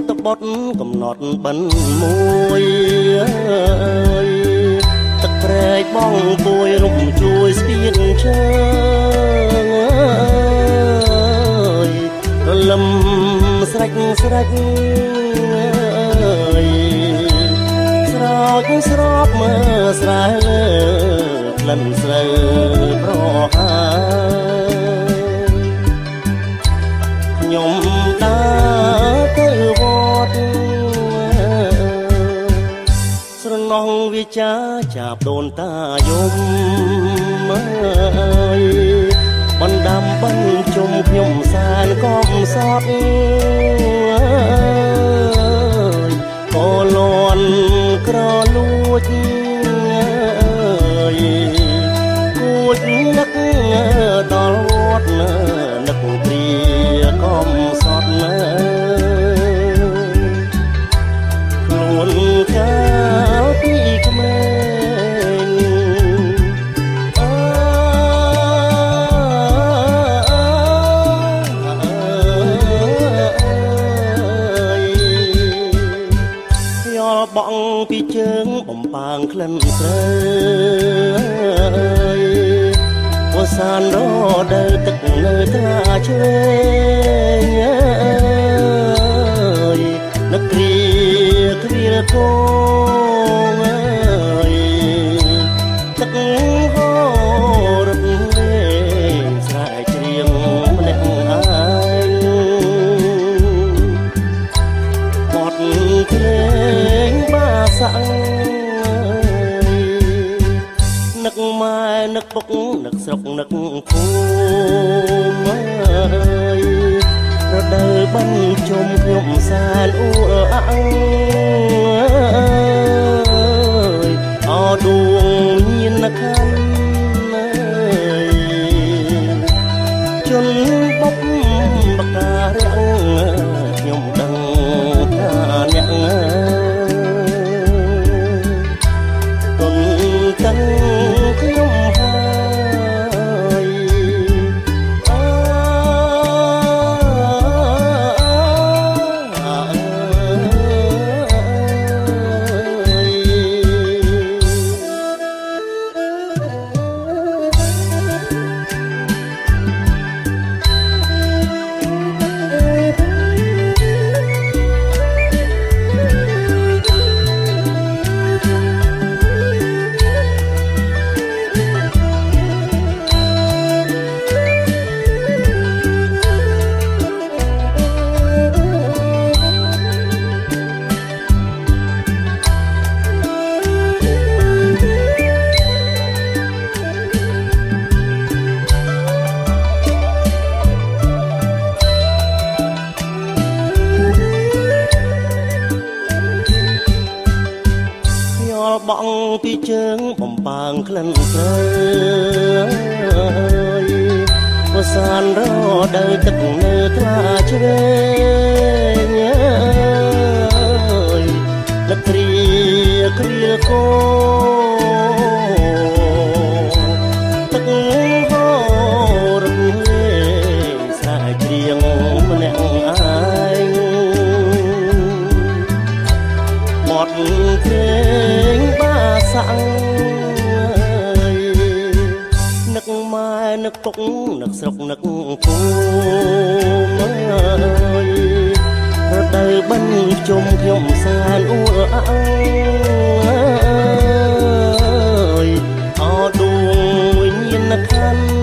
តបត់កំណត់បិណ្ឌមួយទឹកព្រែកបងពួយរំជួយស្ពានឈើរលឹមស្រេចស្រោចស្រោបមើលស្រែលើក្លិនស្រូវប្រហើខ្ញុំដើរទៅវត្តស្រណោះវាចាចាប់ដូនតាយំបណ្ដាំបញ្ជុំខ្ញុំសានកំសត់ក៏លន់ក្រលួចគួចនឹកដល់វត្តនឹកព្រាកំសត់ខ្លួនកាលពីក្មេងបងពីជើងបំប៉ាងក្លិនស្រូវវសានរដើទឹកនៅថ្លាឆ្វេងនឹកគ្រាគ្រាគងទឹកហូររត់លេងស្រែច្រៀងម្នាក់ឯងបត់ភ្លេងសាំងនឹកម៉ែនឹកពុកនឹកស្រុកនឹកភូមិរដូវបញ្ជុំខ្ញុំសានអ៊ូអើអដួងញៀនខាន់ជន់បុកបការាំងខ្ញុំដឹងថាអ្នកទាំងខ្ញុំហើយបងពីជើងបំប៉ាងក្លិនស្រូវវសានរដើទឹកនៅថ្លាឆ្វេងនឹកគ្រាគ្រាគទឹកហូររំលេងស្រែច្រៀងម្នាក់ឯងបត់ភ្លេងសាំងនឹកម៉ែនឹកពុកនឹកស្រុកនឹកភូមិរដូវបញ្ជុំខ្ញុំសានអ៊ូអើអដួងញៀនខាន់